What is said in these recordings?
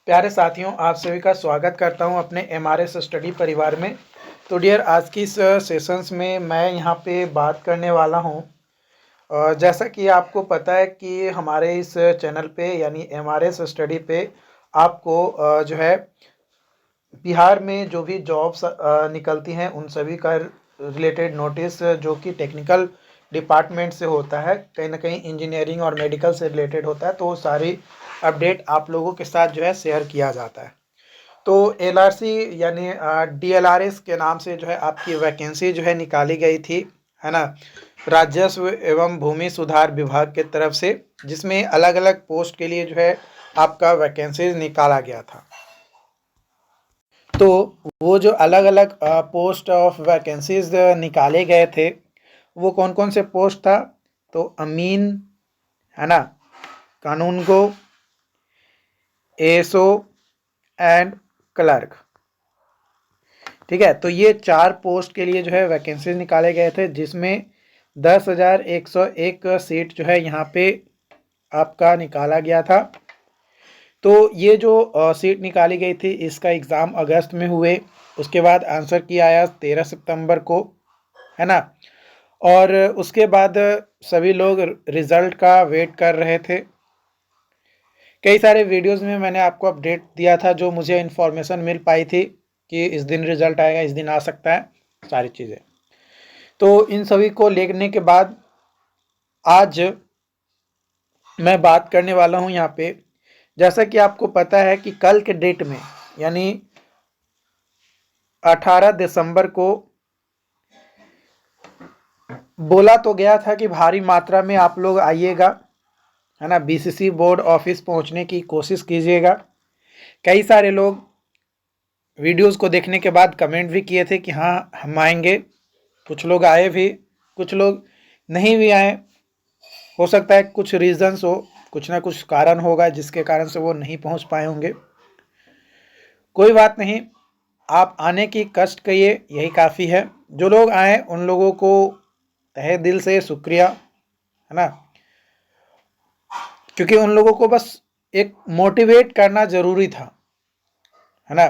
प्यारे साथियों, आप सभी का स्वागत करता हूं अपने एमआरएस स्टडी परिवार में। तो डियर, आज की इस सेशंस में मैं यहां पे बात करने वाला हूं। जैसा कि आपको पता है कि हमारे इस चैनल पे यानी एमआरएस स्टडी पे आपको जो है बिहार में जो भी जॉब्स निकलती हैं उन सभी का रिलेटेड नोटिस जो कि टेक्निकल डिपार्टमेंट से होता है, कहीं ना कहीं इंजीनियरिंग और मेडिकल से रिलेटेड होता है, तो वो सारी अपडेट आप लोगों के साथ जो है शेयर किया जाता है। तो एलआरसी यानी डीएलआरएस के नाम से जो है आपकी वैकेंसी जो है निकाली गई थी, है ना, राजस्व एवं भूमि सुधार विभाग के तरफ से, जिसमें अलग अलग पोस्ट के लिए जो है आपका वैकेंसीज निकाला गया था। तो वो जो अलग अलग पोस्ट ऑफ वैकेंसीज निकाले गए थे, वो कौन कौन से पोस्ट था? तो अमीन, है ना, कानून गो, एएसओ एंड क्लर्क। ठीक है, तो ये 4 पोस्ट के लिए जो है वैकेंसीज निकाले गए थे, जिसमें 10,101 सीट जो है यहाँ पे आपका निकाला गया था। तो ये जो सीट निकाली गई थी, इसका एग्ज़ाम अगस्त में हुए, उसके बाद आंसर की आया 13 सितंबर को, है ना। और उसके बाद सभी लोग रिज़ल्ट का वेट कर रहे थे। कई सारे वीडियोस में मैंने आपको अपडेट दिया था, जो मुझे इन्फॉर्मेशन मिल पाई थी कि इस दिन रिज़ल्ट आएगा, इस दिन आ सकता है, सारी चीज़ें। तो इन सभी को लेने के बाद आज मैं बात करने वाला हूं यहाँ पे। जैसा कि आपको पता है कि कल के डेट में यानी 18 दिसंबर को बोला तो गया था कि भारी मात्रा में आप लोग आइएगा, है ना, बीसीसी बोर्ड ऑफिस पहुंचने की कोशिश कीजिएगा। कई सारे लोग वीडियोस को देखने के बाद कमेंट भी किए थे कि हाँ हम आएंगे। कुछ लोग आए भी, कुछ लोग नहीं भी आए। हो सकता है कुछ रीजंस हो, कुछ ना कुछ कारण होगा जिसके कारण से वो नहीं पहुंच पाए होंगे। कोई बात नहीं, आप आने की कष्ट करिए, यही काफ़ी है। जो लोग आए उन लोगों को तहे दिल से शुक्रिया, है ना, क्योंकि उन लोगों को बस एक मोटिवेट करना ज़रूरी था, है ना।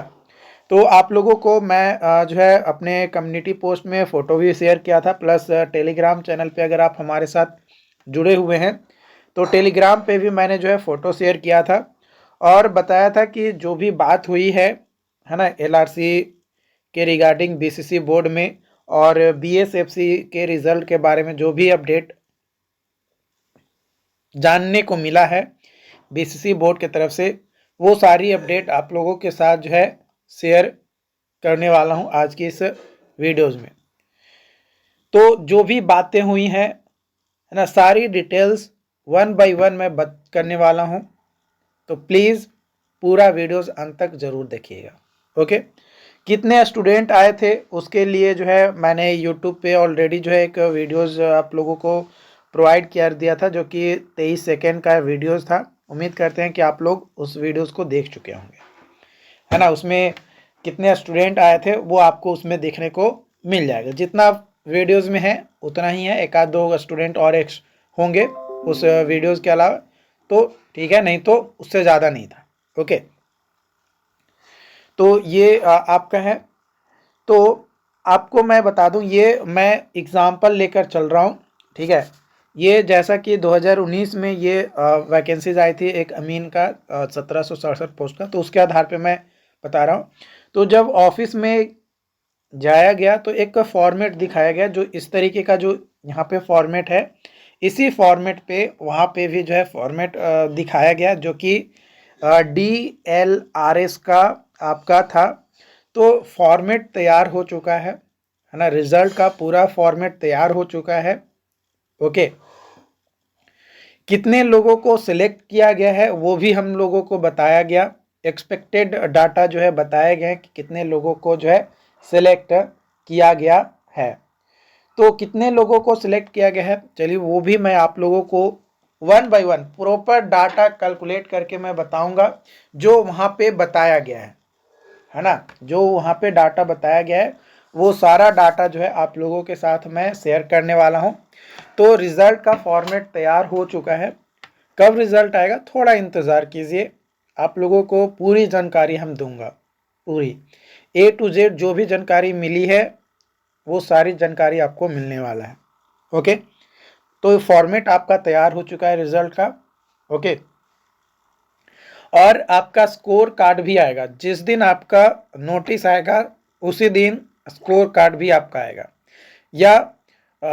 तो आप लोगों को मैं जो है अपने कम्युनिटी पोस्ट में फ़ोटो भी शेयर किया था, प्लस टेलीग्राम चैनल पे अगर आप हमारे साथ जुड़े हुए हैं तो टेलीग्राम पे भी मैंने जो है फ़ोटो शेयर किया था और बताया था कि जो भी बात हुई है ना, एलआरसी के रिगार्डिंग बीसीसी बोर्ड में और बीएसएफसी के रिज़ल्ट के बारे में जो भी अपडेट जानने को मिला है बीसीसी बोर्ड की तरफ से, वो सारी अपडेट आप लोगों के साथ जो है शेयर करने वाला हूं आज की इस वीडियोज़ में। तो जो भी बातें हुई हैं, है ना, सारी डिटेल्स वन बाय वन मैं बात करने वाला हूं, तो प्लीज़ पूरा वीडियोस अंत तक ज़रूर देखिएगा। ओके, कितने स्टूडेंट आए थे उसके लिए जो है मैंने यूट्यूब पे ऑलरेडी जो है एक वीडियोस आप लोगों को प्रोवाइड कर दिया था, जो कि 23 सेकेंड का वीडियोस था। उम्मीद करते हैं कि आप लोग उस वीडियोस को देख चुके होंगे, है ना। उसमें कितने स्टूडेंट आए थे वो आपको उसमें देखने को मिल जाएगा। जितना वीडियोस में है उतना ही है, एक आध दो स्टूडेंट और एक होंगे उस वीडियोस के अलावा, तो ठीक है, नहीं तो उससे ज़्यादा नहीं था। ओके, तो ये आपका है। तो आपको मैं बता दूं, ये मैं एग्जाम्पल लेकर चल रहा हूँ, ठीक है। ये जैसा कि 2019 में ये वैकेंसीज आई थी एक अमीन का 1767 पोस्ट का, तो उसके आधार पे मैं बता रहा हूँ। तो जब ऑफिस में जाया गया तो एक फॉर्मेट दिखाया गया, जो इस तरीके का जो यहाँ पे फॉर्मेट है, इसी फॉर्मेट पे वहाँ पे भी जो है फॉर्मेट दिखाया गया, जो कि DLRS का आपका था। तो फॉर्मेट तैयार हो चुका है ना, रिजल्ट का पूरा फॉर्मेट तैयार हो चुका है। ओके, कितने लोगों को सिलेक्ट किया गया है वो भी हम लोगों को बताया गया। एक्सपेक्टेड डाटा जो है बताया गया है कि कितने लोगों को जो है सिलेक्ट किया गया है। तो कितने लोगों को सिलेक्ट किया गया है, चलिए वो भी मैं आप लोगों को one by one proper data calculate करके मैं बताऊंगा, जो वहाँ पे बताया गया है ना, जो वहाँ पे डाटा बताया गया है वो सारा डाटा जो है आप लोगों के साथ मैं शेयर करने वाला हूँ। तो रिज़ल्ट का फॉर्मेट तैयार हो चुका है, कब रिज़ल्ट आएगा थोड़ा इंतज़ार कीजिए, आप लोगों को पूरी जानकारी हम दूंगा, पूरी A to Z जो भी जानकारी मिली है वो सारी जानकारी आपको मिलने वाला है। ओके, तो फॉर्मेट आपका तैयार हो चुका है रिजल्ट का। ओके, और आपका स्कोर कार्ड भी आएगा। जिस दिन आपका नोटिस आएगा उसी दिन स्कोर कार्ड भी आपका आएगा, या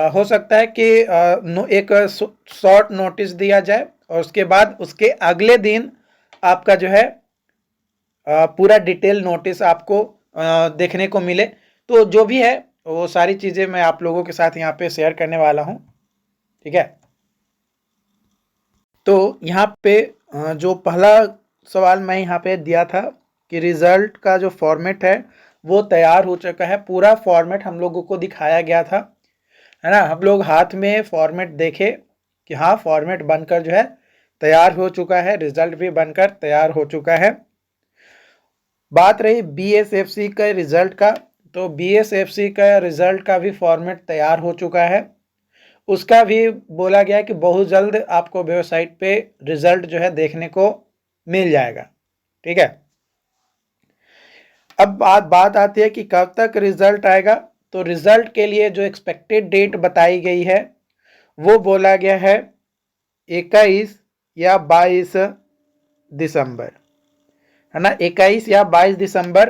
हो सकता है कि एक शॉर्ट नोटिस दिया जाए और उसके बाद उसके अगले दिन आपका जो है पूरा डिटेल नोटिस आपको देखने को मिले। तो जो भी है वो सारी चीज़ें मैं आप लोगों के साथ यहाँ पे शेयर करने वाला हूँ। ठीक है, तो यहाँ पे जो पहला सवाल मैं यहाँ पे दिया था कि रिजल्ट का जो फॉर्मेट है वो तैयार हो चुका है। पूरा फॉर्मेट हम लोगों को दिखाया गया था, है ना। हम लोग हाथ में फॉर्मेट देखे कि हाँ फॉर्मेट बनकर जो है तैयार हो चुका है, रिजल्ट भी बनकर तैयार हो चुका है। बात रही BSFC का रिजल्ट का, तो BSFC का रिजल्ट का भी फॉर्मेट तैयार हो चुका है। उसका भी बोला गया कि बहुत जल्द आपको वेबसाइट पे रिजल्ट जो है देखने को मिल जाएगा। ठीक है, अब बात आती है कि कब तक रिजल्ट आएगा। तो रिजल्ट के लिए जो एक्सपेक्टेड डेट बताई गई है वो बोला गया है 21 या 22 दिसंबर, है ना। 21 या 22 दिसंबर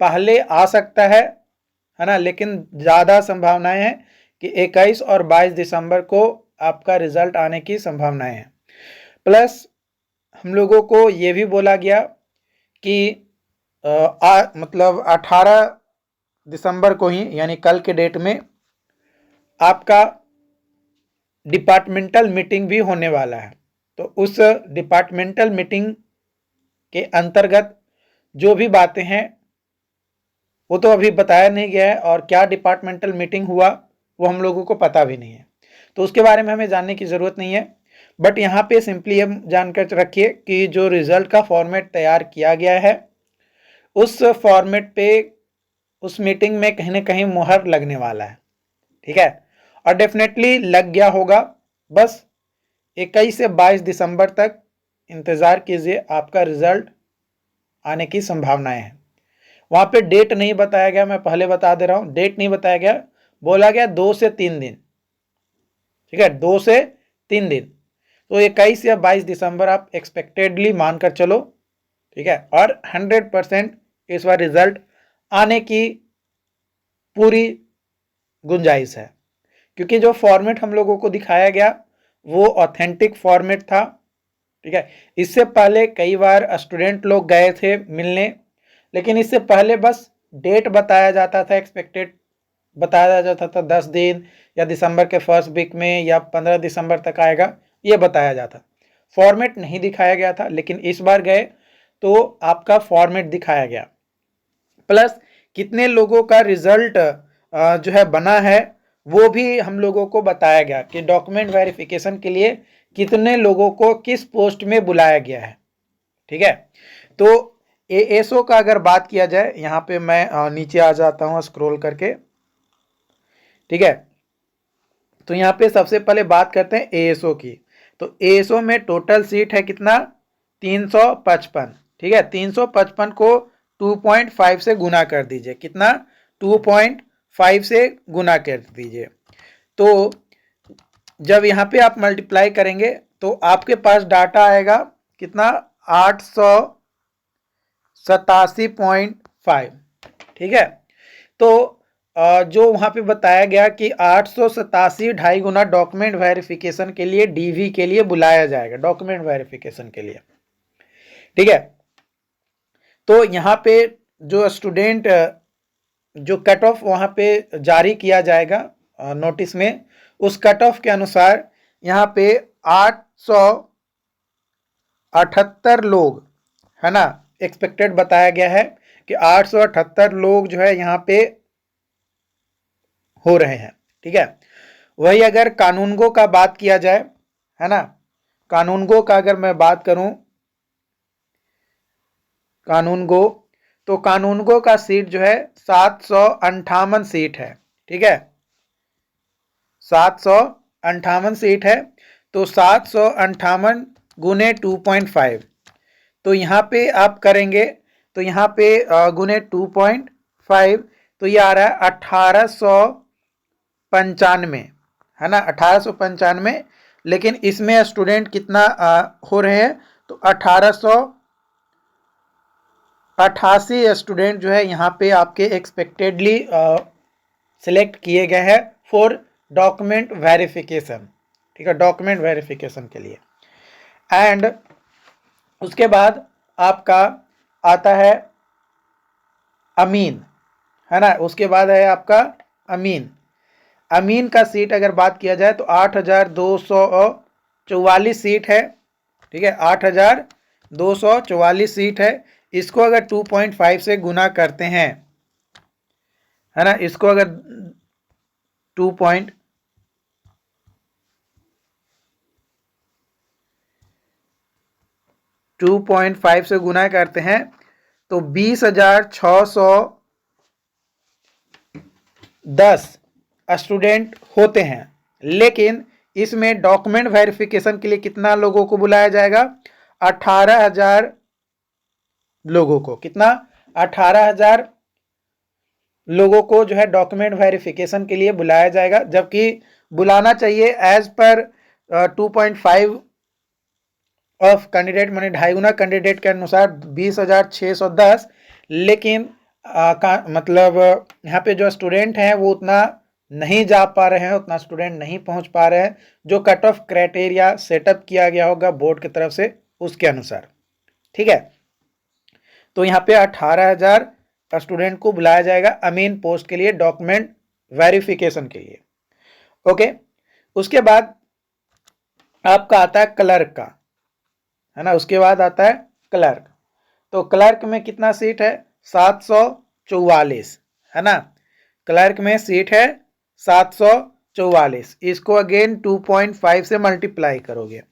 पहले आ सकता है ना, लेकिन ज़्यादा संभावनाएं हैं कि 21 और 22 दिसंबर को आपका रिजल्ट आने की संभावनाएं हैं। प्लस हम लोगों को ये भी बोला गया कि मतलब 18 दिसंबर को ही, यानी कल के डेट में आपका डिपार्टमेंटल मीटिंग भी होने वाला है। तो उस डिपार्टमेंटल मीटिंग के अंतर्गत जो भी बातें हैं वो तो अभी बताया नहीं गया है, और क्या डिपार्टमेंटल मीटिंग हुआ वो हम लोगों को पता भी नहीं है, तो उसके बारे में हमें जानने की ज़रूरत नहीं है। बट यहाँ पे सिंपली हम जानकर रखिए कि जो रिजल्ट का फॉर्मेट तैयार किया गया है उस फॉर्मेट पे उस मीटिंग में कहीं ना कहीं मुहर लगने वाला है। ठीक है, और डेफिनेटली लग गया होगा। बस 21 से 22 दिसंबर तक इंतज़ार कीजिए, आपका रिजल्ट आने की संभावनाएं हैं। वहाँ पे डेट नहीं बताया गया, मैं पहले बता दे रहा हूँ, डेट नहीं बताया गया, बोला गया 2 से 3 दिन। ठीक है, 2 से 3 दिन, तो 21 या 22 दिसंबर आप एक्सपेक्टेडली मानकर चलो। ठीक है, और 100% इस बार रिजल्ट आने की पूरी गुंजाइश है, क्योंकि जो फॉर्मेट हम लोगों को दिखाया गया वो ऑथेंटिक फॉर्मेट था। ठीक है, इससे पहले कई बार स्टूडेंट लोग गए थे मिलने, लेकिन इससे पहले बस डेट बताया जाता था, एक्सपेक्टेड बताया जाता था 10 दिन या दिसंबर के फर्स्ट वीक में या 15 दिसंबर तक आएगा, ये बताया जाता, फॉर्मेट नहीं दिखाया गया था। लेकिन इस बार गए तो आपका फॉर्मेट दिखाया गया, प्लस कितने लोगों का रिजल्ट जो है बना है वो भी हम लोगों को बताया गया कि डॉक्यूमेंट वेरिफिकेशन के लिए कितने लोगों को किस पोस्ट में बुलाया गया है। ठीक है, तो ASO का अगर बात किया जाए, यहाँ पे मैं नीचे आ जाता हूँ स्क्रॉल करके। ठीक है, तो यहाँ पे सबसे पहले बात करते हैं ASO की। तो ASO में टोटल सीट है कितना, 355। ठीक है, 355 को 2.5 से गुना कर दीजिए, कितना, 2.5 से गुना कर दीजिए। तो जब यहाँ पे आप मल्टीप्लाई करेंगे तो आपके पास डाटा आएगा कितना, 887.5। ठीक है, तो जो वहाँ पे बताया गया कि 887 ढाई गुना डॉक्यूमेंट वेरिफिकेशन के लिए DV के लिए बुलाया जाएगा, डॉक्यूमेंट वेरिफिकेशन के लिए। ठीक है, तो यहाँ पे जो स्टूडेंट जो कट ऑफ वहाँ पे जारी किया जाएगा नोटिस में, उस कट ऑफ के अनुसार यहाँ पे 878 लोग, है ना, एक्सपेक्टेड बताया गया है कि 878 लोग जो है यहाँ पे हो रहे हैं। ठीक है, वही अगर कानूनगो का बात किया जाए, है ना, कानूनगो का अगर मैं बात करूं, कानूनगो, तो कानूनगो का सीट जो है 758 सीट है। ठीक है, 758 सीट है, तो 758 गुने 2.5, तो यहाँ पे आप करेंगे तो यहाँ पे गुने 2.5, तो ये आ रहा है 1895, है ना, 1895। लेकिन इसमें स्टूडेंट कितना हो रहे हैं, तो 1888 स्टूडेंट जो है यहाँ पे आपके एक्सपेक्टेडली सिलेक्ट किए गए हैं फॉर डॉक्यूमेंट वेरिफिकेशन, ठीक है, डॉक्यूमेंट वेरिफिकेशन के लिए। एंड उसके बाद आपका आता है अमीन, है ना, उसके बाद है आपका अमीन। अमीन का सीट अगर बात किया जाए तो 8244 सीट है, ठीक है, 8244 सीट है। इसको अगर 2.5 से गुना करते हैं, है ना, इसको अगर 2.5 से गुना करते हैं तो 20,610 स्टूडेंट होते हैं। लेकिन इसमें डॉक्यूमेंट वेरिफिकेशन के लिए कितना लोगों को बुलाया जाएगा, 18,000 लोगों को। कितना, 18,000 लोगों को जो है डॉक्यूमेंट वेरिफिकेशन के लिए बुलाया जाएगा, जबकि बुलाना चाहिए एज पर 2.5 ऑफ कैंडिडेट, माने 2.5 गुना कैंडिडेट के अनुसार 20,610। लेकिन मतलब यहाँ पे जो स्टूडेंट हैं वो उतना नहीं जा पा रहे हैं, उतना स्टूडेंट नहीं पहुंच पा रहे हैं जो कट ऑफ क्राइटेरिया सेटअप किया गया होगा बोर्ड की तरफ से उसके अनुसार, ठीक है। तो यहाँ पे 18,000 स्टूडेंट को बुलाया जाएगा अमीन पोस्ट के लिए, डॉक्यूमेंट वेरिफिकेशन के लिए। ओके, उसके बाद आपका आता है क्लर्क का, है ना, उसके बाद आता है क्लर्क। तो क्लर्क में कितना सीट है, 744, है ना, क्लर्क में सीट है 744। इसको अगेन 2.5 से मल्टीप्लाई करोगे,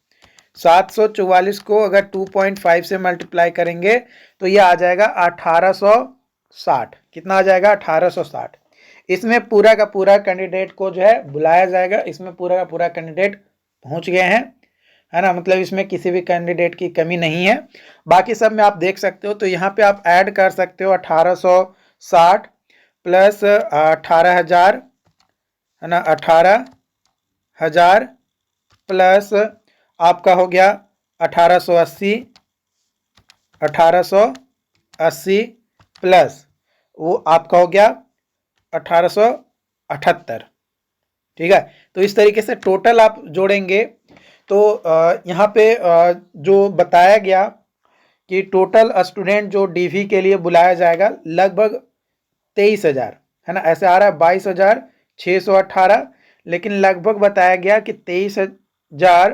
744 को अगर 2.5 से मल्टीप्लाई करेंगे तो ये आ जाएगा 1860। कितना आ जाएगा, 1860। इसमें पूरा का पूरा कैंडिडेट को जो है बुलाया जाएगा, इसमें पूरा का पूरा कैंडिडेट पहुंच गए हैं, है ना, मतलब इसमें किसी भी कैंडिडेट की कमी नहीं है। बाकी सब में आप देख सकते हो, तो यहाँ पे आप ऐड कर सकते हो 1860 प्लस 18,000, है ना, 18,000 प्लस आपका हो गया 1880, 1880 प्लस वो आपका हो गया 1878, ठीक है। तो इस तरीके से टोटल आप जोड़ेंगे तो यहाँ पे जो बताया गया कि टोटल स्टूडेंट जो डीवी के लिए बुलाया जाएगा लगभग 23,000, है ना, ऐसे आ रहा है 22,618, लेकिन लगभग बताया गया कि 23,000,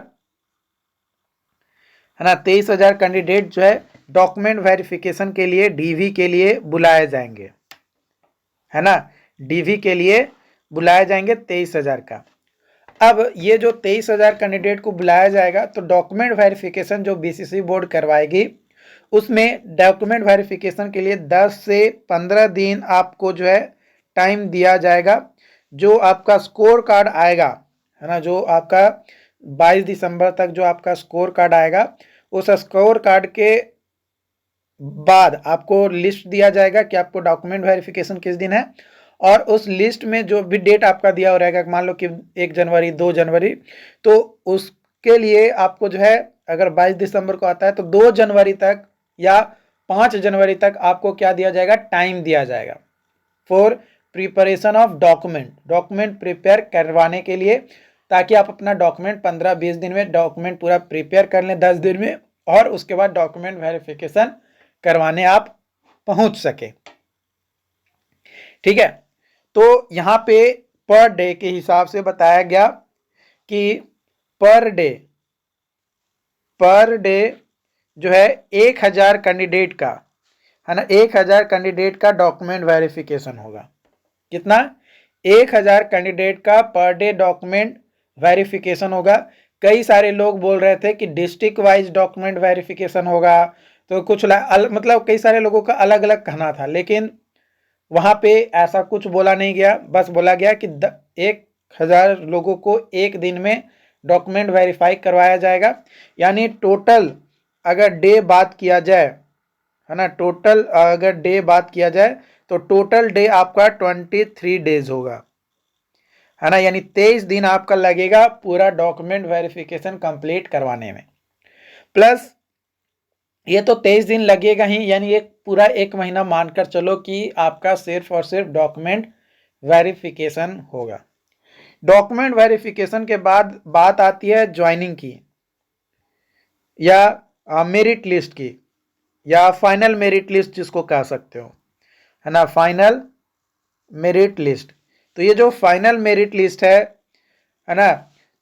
है ना, 23,000 कैंडिडेट जो है डॉक्यूमेंट वेरिफिकेशन के लिए डीवी के लिए बुलाए जाएंगे, है ना, डीवी के लिए बुलाए जाएंगे 23,000 का। अब ये जो 23,000 कैंडिडेट को बुलाया जाएगा तो डॉक्यूमेंट वेरिफिकेशन जो बीसीसी बोर्ड करवाएगी उसमें डॉक्यूमेंट वेरिफिकेशन के लिए 10 से 15 दिन आपको जो है टाइम दिया जाएगा। जो आपका स्कोर कार्ड आएगा, है ना, जो आपका 22 दिसंबर तक जो आपका स्कोर कार्ड आएगा, उस स्कोर कार्ड के बाद आपको लिस्ट दिया जाएगा कि आपको डॉक्यूमेंट वेरिफिकेशन किस दिन है, और उस लिस्ट में जो भी डेट आपका दिया हो रहेगा, मान लो कि 1 जनवरी 2 जनवरी, तो उसके लिए आपको जो है अगर 22 दिसंबर को आता है तो 2 जनवरी तक या 5 जनवरी तक आपको क्या दिया जाएगा, टाइम दिया जाएगा for preparation of document prepare करवाने के लिए, ताकि आप अपना डॉक्यूमेंट 15-20 दिन में डॉक्यूमेंट पूरा प्रिपेयर कर लें 10 दिन में, और उसके बाद डॉक्यूमेंट वेरिफिकेशन करवाने आप पहुंच सके, ठीक है। तो यहाँ पे पर डे के हिसाब से बताया गया कि पर डे जो है 1,000 कैंडिडेट का, है ना, 1,000 कैंडिडेट का डॉक्यूमेंट वेरिफिकेशन होगा। कितना, 1,000 कैंडिडेट का पर डे डॉक्यूमेंट वेरिफिकेशन होगा। कई सारे लोग बोल रहे थे कि डिस्ट्रिक्ट वाइज डॉक्यूमेंट वेरिफिकेशन होगा, तो कुछ मतलब कई सारे लोगों का अलग अलग कहना था, लेकिन वहाँ पे ऐसा कुछ बोला नहीं गया। बस बोला गया कि 1,000 लोगों को एक दिन में डॉक्यूमेंट वेरीफाई करवाया जाएगा, यानी टोटल अगर डे बात किया जाए, है ना, टोटल अगर डे बात किया जाए तो टोटल डे आपका 23 डेज होगा, है ना, यानी 23 दिन आपका लगेगा पूरा डॉक्यूमेंट वेरिफिकेशन कंप्लीट करवाने में। प्लस ये तो 23 दिन लगेगा ही, यानी एक पूरा 1 महीना मानकर चलो कि आपका सिर्फ और सिर्फ डॉक्यूमेंट वेरिफिकेशन होगा। डॉक्यूमेंट वेरिफिकेशन के बाद बात आती है ज्वाइनिंग की, या मेरिट लिस्ट की, या फाइनल मेरिट लिस्ट जिसको कह सकते हो, है ना, फाइनल मेरिट लिस्ट। तो ये जो फाइनल मेरिट लिस्ट है ना,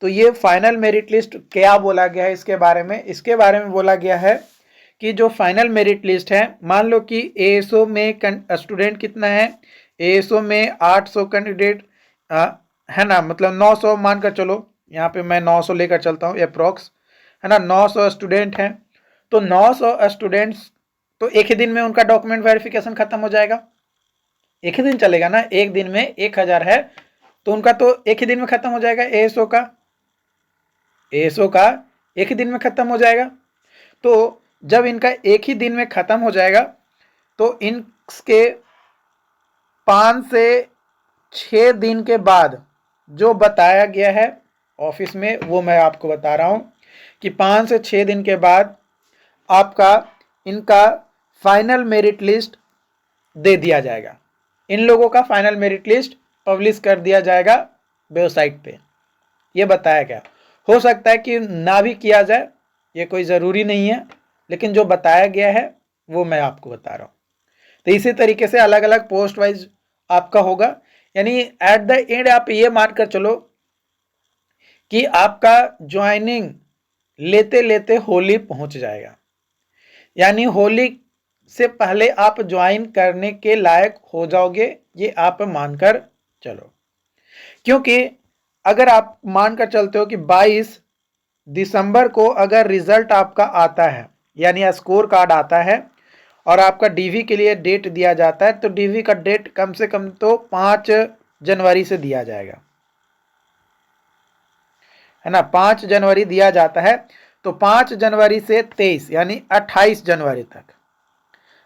तो ये फाइनल मेरिट लिस्ट क्या बोला गया है इसके बारे में, इसके बारे में बोला गया है कि जो फाइनल मेरिट लिस्ट है, मान लो कि एएसओ में स्टूडेंट कितना है, एएसओ में 800 कैंडिडेट, है ना, मतलब 900 मानकर चलो, यहाँ पे मैं 900 लेकर चलता हूँ अप्रोक्स, है ना, 900 स्टूडेंट हैं। तो 900 स्टूडेंट्स, तो एक ही दिन में उनका डॉक्यूमेंट वेरिफिकेशन खत्म हो जाएगा, एक ही दिन चलेगा ना, एक दिन में 1000 है तो उनका तो एक ही दिन में खत्म हो जाएगा, एएसओ का एक ही दिन में खत्म हो जाएगा। तो जब इनका एक ही दिन में खत्म हो जाएगा तो इनके 5 से 6 दिन के बाद जो बताया गया है ऑफिस में, वो मैं आपको बता रहा हूं कि 5 से 6 दिन के बाद आपका इनका फाइनल मेरिट लिस्ट दे दिया जाएगा। इन लोगों का फाइनल मेरिट लिस्ट पब्लिश कर दिया जाएगा वेबसाइट पे, ये बताया गया। हो सकता है कि ना भी किया जाए, ये कोई ज़रूरी नहीं है, लेकिन जो बताया गया है वो मैं आपको बता रहा हूँ। तो इसी तरीके से अलग अलग पोस्ट वाइज आपका होगा, यानी एट द एंड आप ये मानकर चलो कि आपका ज्वाइनिंग लेते लेते होली पहुंच जाएगा, यानी होली से पहले आप ज्वाइन करने के लायक हो जाओगे, ये आप मानकर चलो। क्योंकि अगर आप मानकर चलते हो कि 22 दिसंबर को अगर रिजल्ट आपका आता है, यानी स्कोर कार्ड आता है और आपका डीवी के लिए डेट दिया जाता है, तो डीवी का डेट कम से कम तो 5 जनवरी से दिया जाएगा, है ना, 5 जनवरी दिया जाता है। तो 5 जनवरी से 23 यानी 28 जनवरी तक,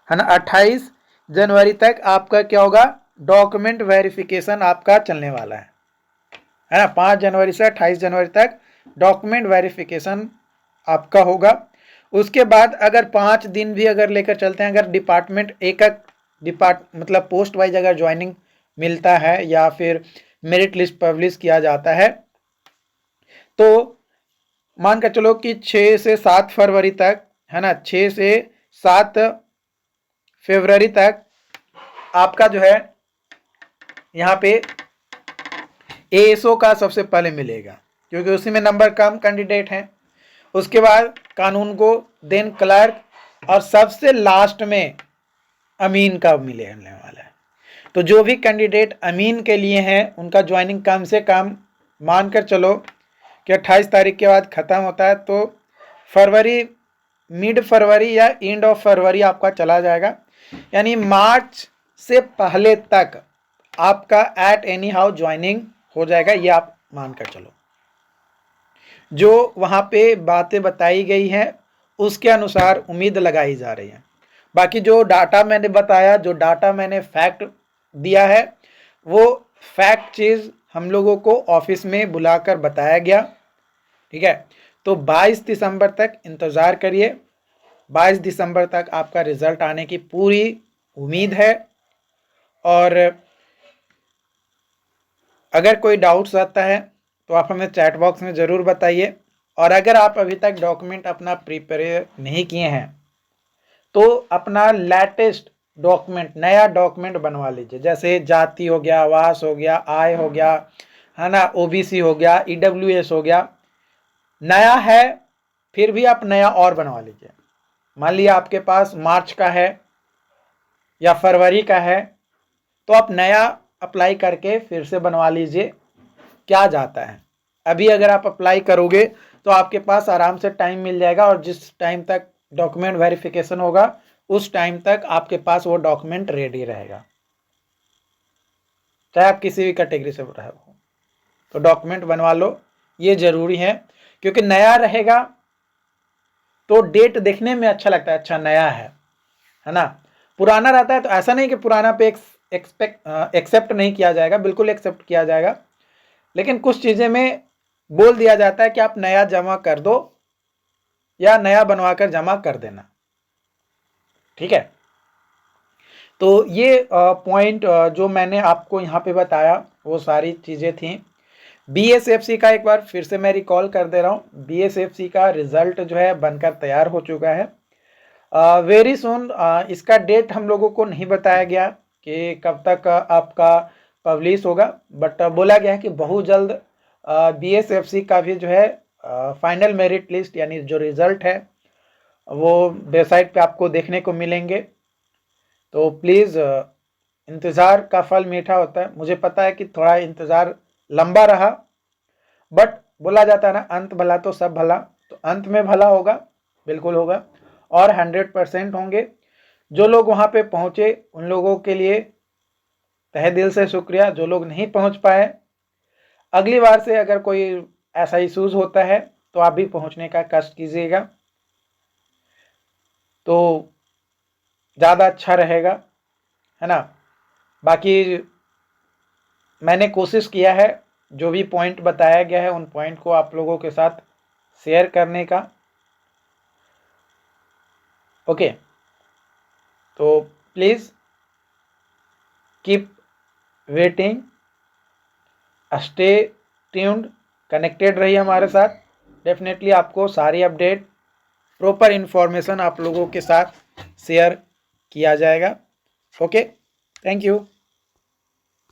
है ना, 28 जनवरी तक आपका क्या होगा, डॉक्यूमेंट वेरिफिकेशन आपका चलने वाला है ना। 5 जनवरी से 28 जनवरी तक डॉक्यूमेंट वेरिफिकेशन आपका होगा। उसके बाद अगर 5 दिन भी अगर लेकर चलते हैं, अगर डिपार्टमेंट एक मतलब पोस्ट वाइज अगर ज्वाइनिंग मिलता है या फिर मेरिट लिस्ट पब्लिश किया जाता है, तो मानकर चलो कि 6 से 7 फरवरी तक, है ना, 6 से 7 फरवरी तक आपका जो है यहाँ पे एएसओ का सबसे पहले मिलेगा, क्योंकि उसी में नंबर कम कैंडिडेट हैं। उसके बाद कानून को, देन क्लर्क, और सबसे लास्ट में अमीन का मिलने वाला है। तो जो भी कैंडिडेट अमीन के लिए हैं उनका ज्वाइनिंग कम से कम मानकर चलो कि 28 तारीख के बाद ख़त्म होता है, तो फरवरी, मिड फरवरी या एंड ऑफ फरवरी आपका चला जाएगा, यानी मार्च से पहले तक आपका एट एनी हाउ ज्वाइनिंग हो जाएगा, ये आप मानकर चलो। जो वहाँ पे बातें बताई गई हैं उसके अनुसार उम्मीद लगाई जा रही है। बाकी जो डाटा मैंने बताया, जो डाटा मैंने फैक्ट दिया है, वो फैक्ट चीज़ हम लोगों को ऑफिस में बुलाकर बताया गया, ठीक है। तो 22 दिसंबर तक इंतज़ार करिए, 22 दिसंबर तक आपका रिजल्ट आने की पूरी उम्मीद है। और अगर कोई डाउट्स आता है तो आप हमें चैट बॉक्स में ज़रूर बताइए। और अगर आप अभी तक डॉक्यूमेंट अपना प्रिपेयर नहीं किए हैं तो अपना लेटेस्ट डॉक्यूमेंट, नया डॉक्यूमेंट बनवा लीजिए, जैसे जाति हो गया, आवास हो गया, आय हो गया, है ना, ओबीसी हो गया, ईडब्ल्यूएस हो गया। नया है फिर भी आप नया और बनवा लीजिए। मान लिया आपके पास मार्च का है या फरवरी का है, तो आप नया अप्लाई करके फिर से बनवा लीजिए, क्या जाता है। अभी अगर आप अप्लाई करोगे तो आपके पास आराम से टाइम मिल जाएगा, और जिस टाइम तक डॉक्यूमेंट वेरिफिकेशन होगा उस टाइम तक आपके पास वो डॉक्यूमेंट रेडी रहेगा, चाहे आप किसी भी कैटेगरी से रहे हो। तो डॉक्यूमेंट बनवा लो, ये ज़रूरी है, क्योंकि नया रहेगा तो डेट देखने में अच्छा लगता है, अच्छा नया है ना। पुराना रहता है तो ऐसा नहीं कि पुराना पे एक्सेप्ट नहीं किया जाएगा, बिल्कुल एक्सेप्ट किया जाएगा, लेकिन कुछ चीज़ें में बोल दिया जाता है कि आप नया जमा कर दो या नया बनवा कर जमा कर देना, ठीक है। तो ये पॉइंट जो मैंने आपको यहाँ पे बताया वो सारी चीज़ें थी। बीएसएफसी का एक बार फिर से मैं रिकॉल कर दे रहा हूँ, बीएसएफसी का रिजल्ट जो है बनकर तैयार हो चुका है। वेरी सुन, इसका डेट हम लोगों को नहीं बताया गया कि कब तक आपका पब्लिश होगा, बट बोला गया है कि बहुत जल्द बीएसएफसी का भी जो है फाइनल मेरिट लिस्ट यानी जो रिजल्ट है वो वेबसाइट पे आपको देखने को मिलेंगे। तो प्लीज़ इंतज़ार का फल मीठा होता है। मुझे पता है कि थोड़ा इंतज़ार लंबा रहा, बट बोला जाता है ना, अंत भला तो सब भला, तो अंत में भला होगा, बिल्कुल होगा, और 100% होंगे। जो लोग वहाँ पे पहुँचे उन लोगों के लिए तहे दिल से शुक्रिया। जो लोग नहीं पहुँच पाए, अगली बार से अगर कोई ऐसा इशूज़ होता है तो आप भी पहुँचने का कष्ट कीजिएगा, तो ज़्यादा अच्छा रहेगा, है ना। बाकी मैंने कोशिश किया है जो भी पॉइंट बताया गया है उन पॉइंट को आप लोगों के साथ शेयर करने का, ओके। तो please keep waiting, stay tuned, connected रहिए हमारे साथ। डेफिनेटली आपको सारी अपडेट, प्रॉपर इन्फॉर्मेशन आप लोगों के साथ शेयर किया जाएगा, ओके। Thank you.